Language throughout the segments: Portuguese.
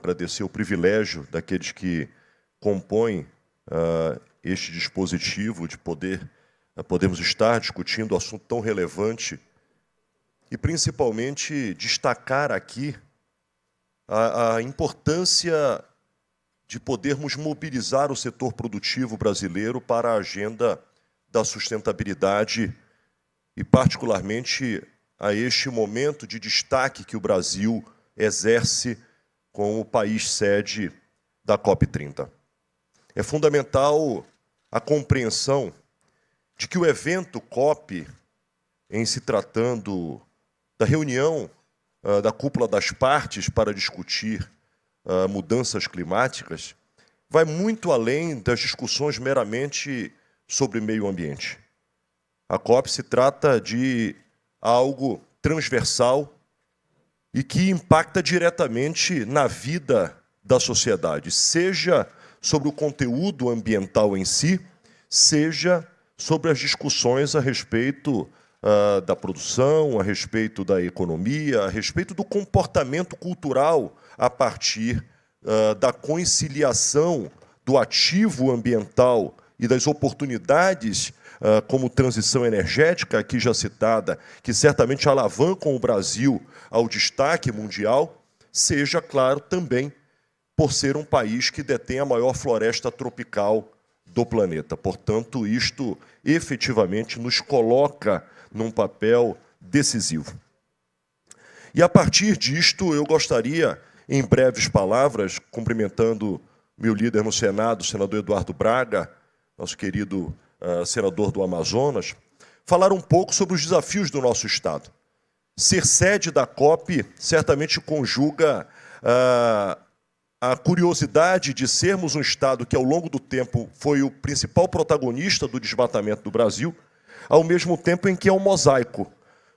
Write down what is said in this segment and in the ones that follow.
agradecer o privilégio daqueles que compõem este dispositivo de podermos estar discutindo um assunto tão relevante e, principalmente, destacar aqui a importância de podermos mobilizar o setor produtivo brasileiro para a agenda da sustentabilidade e, particularmente, a este momento de destaque que o Brasil exerce como o país sede da COP30. É fundamental a compreensão de que o evento COP, em se tratando da reunião da cúpula das partes para discutir mudanças climáticas, vai muito além das discussões meramente sobre meio ambiente. A COP se trata de algo transversal e que impacta diretamente na vida da sociedade, seja sobre o conteúdo ambiental em si, seja sobre as discussões a respeito da produção, a respeito da economia, a respeito do comportamento cultural a partir da conciliação do ativo ambiental e das oportunidades como transição energética, aqui já citada, que certamente alavancam o Brasil ao destaque mundial, seja, claro, também por ser um país que detém a maior floresta tropical do planeta. Portanto, isto efetivamente nos coloca num papel decisivo. E, a partir disto, eu gostaria, em breves palavras, cumprimentando meu líder no Senado, o senador Eduardo Braga, nosso querido senador do Amazonas, falar um pouco sobre os desafios do nosso Estado. Ser sede da COP certamente conjuga a curiosidade de sermos um Estado que, ao longo do tempo, foi o principal protagonista do desmatamento do Brasil, ao mesmo tempo em que é um mosaico,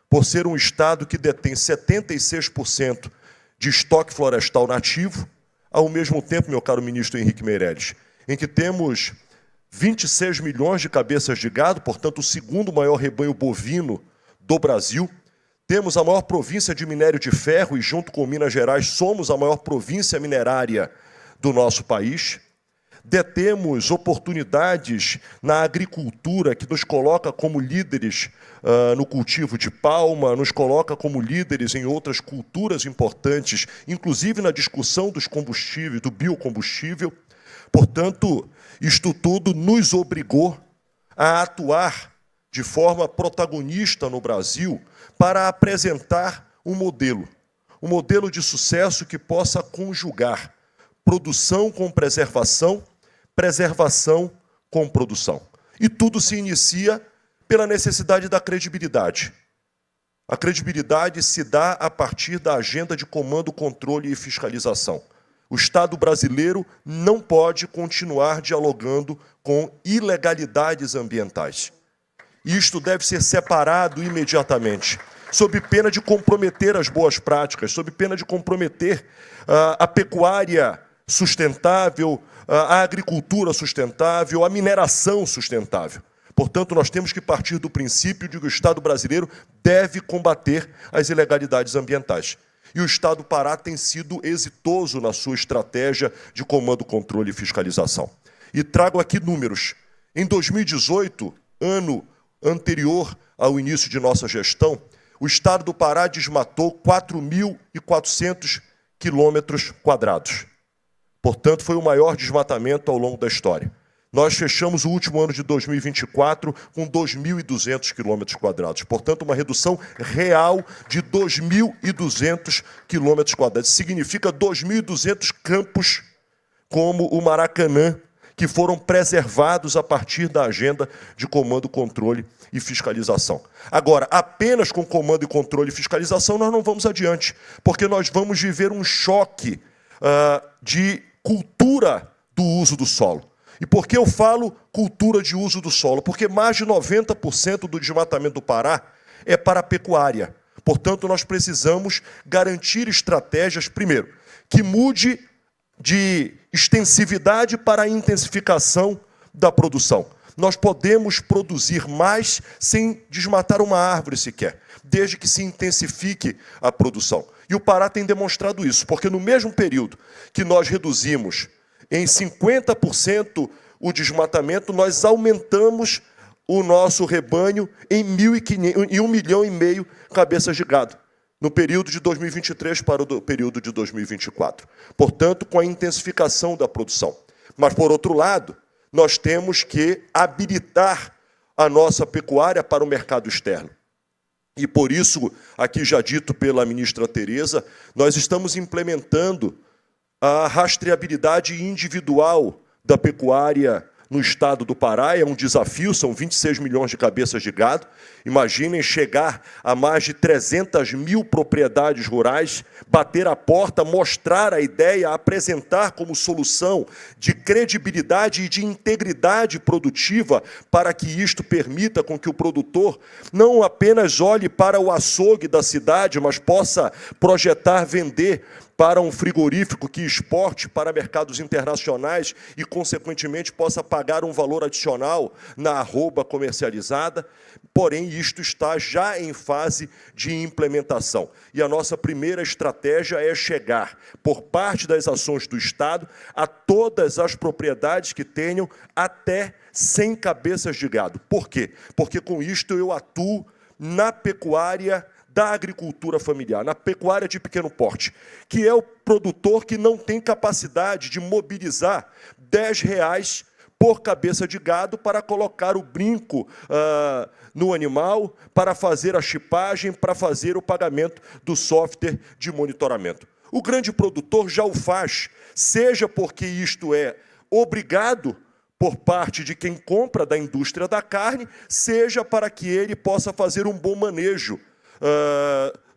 por ser um Estado que detém 76% de estoque florestal nativo, ao mesmo tempo, meu caro ministro Henrique Meirelles, em que temos 26 milhões de cabeças de gado, portanto, o segundo maior rebanho bovino do Brasil. Temos a maior província de minério de ferro e, junto com Minas Gerais, somos a maior província minerária do nosso país. Detemos oportunidades na agricultura que nos coloca como líderes no cultivo de palma, nos coloca como líderes em outras culturas importantes, inclusive na discussão dos combustíveis, do biocombustível. Portanto, isto tudo nos obrigou a atuar de forma protagonista no Brasil para apresentar um modelo de sucesso que possa conjugar produção com preservação, preservação com produção. E tudo se inicia pela necessidade da credibilidade. A credibilidade se dá a partir da agenda de comando, controle e fiscalização. O Estado brasileiro não pode continuar dialogando com ilegalidades ambientais. Isto deve ser separado imediatamente, sob pena de comprometer as boas práticas, sob pena de comprometer a pecuária sustentável, a agricultura sustentável, a mineração sustentável. Portanto, nós temos que partir do princípio de que o Estado brasileiro deve combater as ilegalidades ambientais. E o Estado do Pará tem sido exitoso na sua estratégia de comando, controle e fiscalização. E trago aqui números. Em 2018, ano anterior ao início de nossa gestão, o Estado do Pará desmatou 4.400 quilômetros quadrados. Portanto, foi o maior desmatamento ao longo da história. Nós fechamos o último ano de 2024 com 2.200 quilômetros quadrados. Portanto, uma redução real de 2.200 quilômetros quadrados. Significa 2.200 campos como o Maracanã, que foram preservados a partir da agenda de comando, controle e fiscalização. Agora, apenas com comando e controle e fiscalização nós não vamos adiante, porque nós vamos viver um choque de cultura do uso do solo. E por que eu falo cultura de uso do solo? Porque mais de 90% do desmatamento do Pará é para a pecuária. Portanto, nós precisamos garantir estratégias, primeiro, que mude de extensividade para a intensificação da produção. Nós podemos produzir mais sem desmatar uma árvore sequer, desde que se intensifique a produção. E o Pará tem demonstrado isso, porque no mesmo período que nós reduzimos em 50% o desmatamento, nós aumentamos o nosso rebanho em 1,5 milhão cabeças de gado, no período de 2023 para o período de 2024. Portanto, com a intensificação da produção. Mas, por outro lado, nós temos que habilitar a nossa pecuária para o mercado externo. E por isso, aqui já dito pela ministra Tereza, nós estamos implementando a rastreabilidade individual da pecuária no estado do Pará. É um desafio, são 26 milhões de cabeças de gado. Imaginem chegar a mais de 300 mil propriedades rurais, bater a porta, mostrar a ideia, apresentar como solução de credibilidade e de integridade produtiva para que isto permita com que o produtor não apenas olhe para o açougue da cidade, mas possa projetar, vender para um frigorífico que exporte para mercados internacionais e, consequentemente, possa pagar um valor adicional na arroba comercializada. Porém, isto está já em fase de implementação. E a nossa primeira estratégia é chegar, por parte das ações do Estado, a todas as propriedades que tenham até 100 cabeças de gado. Por quê? Porque com isto eu atuo na pecuária da agricultura familiar, na pecuária de pequeno porte, que é o produtor que não tem capacidade de mobilizar R$10 por cabeça de gado para colocar o brinco no animal, para fazer a chipagem, para fazer o pagamento do software de monitoramento. O grande produtor já o faz, seja porque isto é obrigado por parte de quem compra da indústria da carne, seja para que ele possa fazer um bom manejo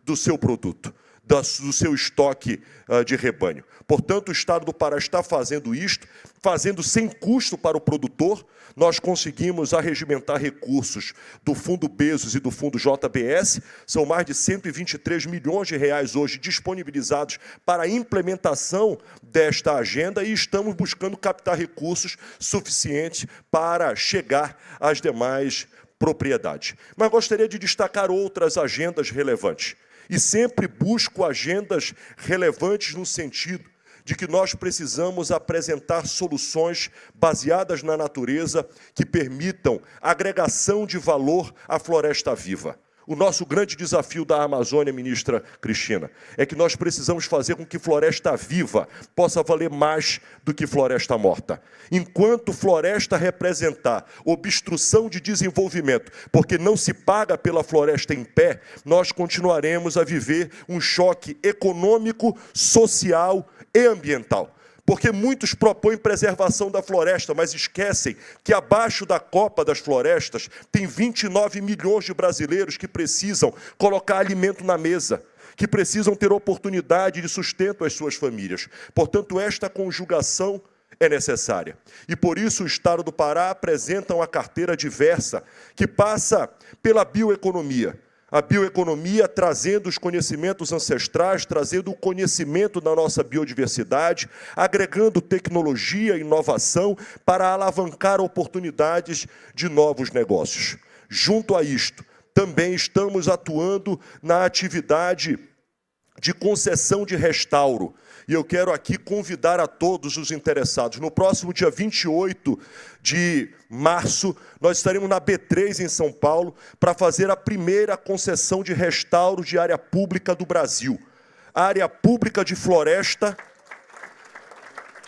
do seu produto, do seu estoque de rebanho. Portanto, o Estado do Pará está fazendo isto, fazendo sem custo para o produtor. Nós conseguimos arregimentar recursos do Fundo Bezos e do Fundo JBS, são mais de R$123 milhões hoje disponibilizados para a implementação desta agenda e estamos buscando captar recursos suficientes para chegar às demais propriedade. Mas gostaria de destacar outras agendas relevantes. E sempre busco agendas relevantes no sentido de que nós precisamos apresentar soluções baseadas na natureza que permitam agregação de valor à floresta viva. O nosso grande desafio da Amazônia, ministra Cristina, é que nós precisamos fazer com que floresta viva possa valer mais do que floresta morta. Enquanto floresta representar obstrução de desenvolvimento, porque não se paga pela floresta em pé, nós continuaremos a viver um choque econômico, social e ambiental. Porque muitos propõem preservação da floresta, mas esquecem que abaixo da copa das florestas tem 29 milhões de brasileiros que precisam colocar alimento na mesa, que precisam ter oportunidade de sustento às suas famílias. Portanto, esta conjugação é necessária. E por isso o Estado do Pará apresenta uma carteira diversa que passa pela bioeconomia. A bioeconomia trazendo os conhecimentos ancestrais, trazendo o conhecimento da nossa biodiversidade, agregando tecnologia e inovação para alavancar oportunidades de novos negócios. Junto a isto, também estamos atuando na atividade de concessão de restauro. E eu quero aqui convidar a todos os interessados. No próximo dia 28 de março, nós estaremos na B3 em São Paulo para fazer a primeira concessão de restauro de área pública do Brasil. A área pública de floresta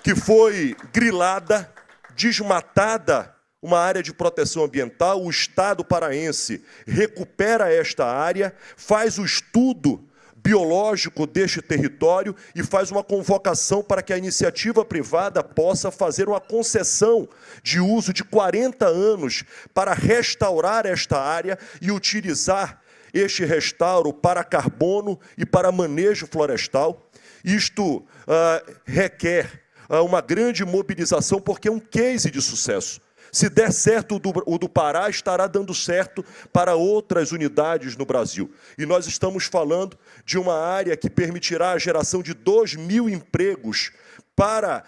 que foi grilada, desmatada, uma área de proteção ambiental. O Estado paraense recupera esta área, faz o estudo biológico deste território e faz uma convocação para que a iniciativa privada possa fazer uma concessão de uso de 40 anos para restaurar esta área e utilizar este restauro para carbono e para manejo florestal. Isto requer uma grande mobilização, porque é um case de sucesso. Se der certo o do Pará, estará dando certo para outras unidades no Brasil. E nós estamos falando de uma área que permitirá a geração de 2.000 empregos para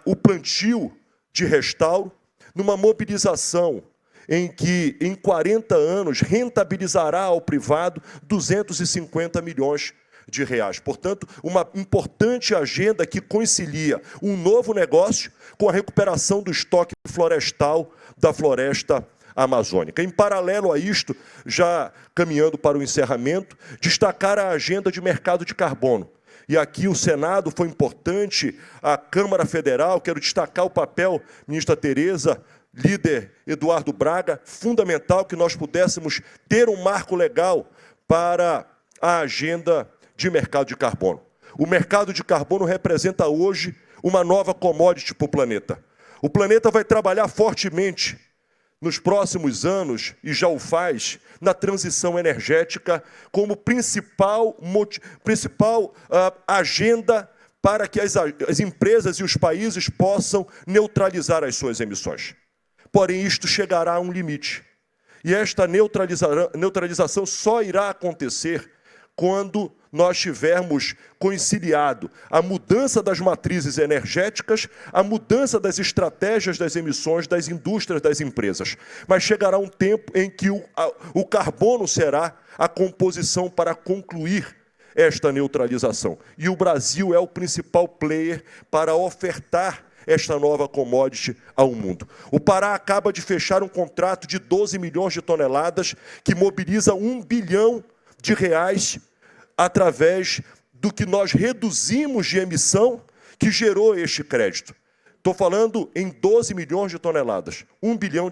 o plantio de restauro. numa mobilização em que, em 40 anos, rentabilizará ao privado 250 milhões de reais. Portanto, uma importante agenda que concilia um novo negócio com a recuperação do estoque florestal da floresta amazônica. Em paralelo a isto, já caminhando para o encerramento, destacar a agenda de mercado de carbono. E aqui o Senado foi importante, a Câmara Federal, quero destacar o papel, ministra Tereza, líder Eduardo Braga, fundamental que nós pudéssemos ter um marco legal para a agenda de mercado de carbono. O mercado de carbono representa hoje uma nova commodity para o planeta. O planeta vai trabalhar fortemente nos próximos anos, e já o faz, na transição energética como principal agenda para que as empresas e os países possam neutralizar as suas emissões. Porém, isto chegará a um limite. E esta neutralização só irá acontecer quando nós tivermos conciliado a mudança das matrizes energéticas, a mudança das estratégias das emissões das indústrias, das empresas. Mas chegará um tempo em que o carbono será a composição para concluir esta neutralização. E o Brasil é o principal player para ofertar esta nova commodity ao mundo. O Pará acaba de fechar um contrato de 12 milhões de toneladas que mobiliza R$1 bilhão através do que nós reduzimos de emissão que gerou este crédito. Estou falando em 12 milhões de toneladas, R$1 bilhão.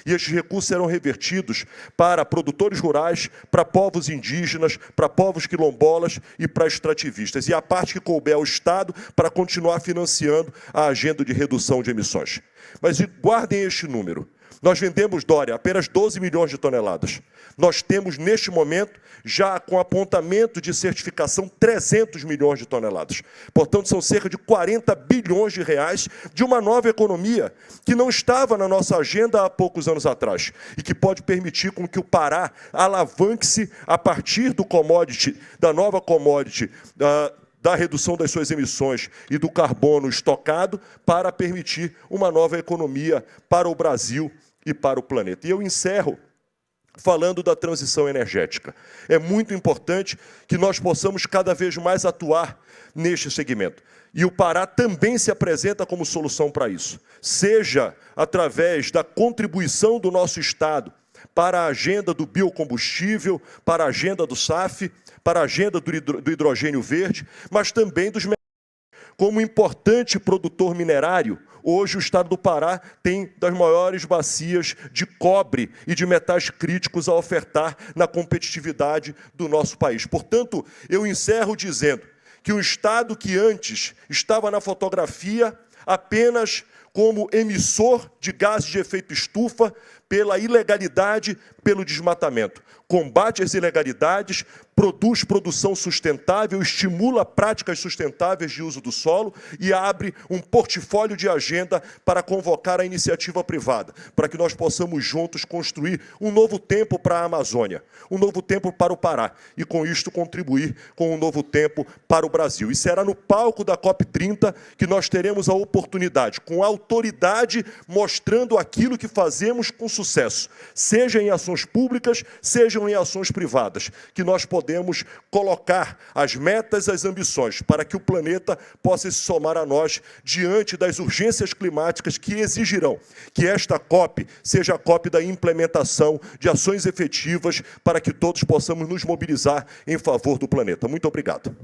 E estes recursos serão revertidos para produtores rurais, para povos indígenas, para povos quilombolas e para extrativistas. E a parte que couber ao Estado para continuar financiando a agenda de redução de emissões. Mas guardem este número. Nós vendemos, Dória, apenas 12 milhões de toneladas. Nós temos, neste momento, já com apontamento de certificação, 300 milhões de toneladas. Portanto, são cerca de 40 bilhões de reais de uma nova economia que não estava na nossa agenda há poucos anos atrás e que pode permitir com que o Pará alavanque-se a partir do commodity, da nova commodity, da redução das suas emissões e do carbono estocado para permitir uma nova economia para o Brasil e para o planeta. E eu encerro falando da transição energética. É muito importante que nós possamos cada vez mais atuar neste segmento. E o Pará também se apresenta como solução para isso. Seja através da contribuição do nosso Estado para a agenda do biocombustível, para a agenda do SAF, para a agenda do hidrogênio verde, mas também dos mercados. Como importante produtor minerário, hoje o estado do Pará tem das maiores bacias de cobre e de metais críticos a ofertar na competitividade do nosso país. Portanto, eu encerro dizendo que um estado que antes estava na fotografia apenas como emissor de gases de efeito estufa pela ilegalidade, pelo desmatamento. Combate as ilegalidades, produz produção sustentável, estimula práticas sustentáveis de uso do solo e abre um portfólio de agenda para convocar a iniciativa privada, para que nós possamos juntos construir um novo tempo para a Amazônia, um novo tempo para o Pará e com isto contribuir com um novo tempo para o Brasil. E será no palco da COP30 que nós teremos a oportunidade, com autoridade, mostrando aquilo que fazemos com sucesso, seja em ações públicas, sejam em ações privadas, que nós podemos colocar as metas, as ambições, para que o planeta possa se somar a nós diante das urgências climáticas que exigirão que esta COP seja a COP da implementação de ações efetivas para que todos possamos nos mobilizar em favor do planeta. Muito obrigado.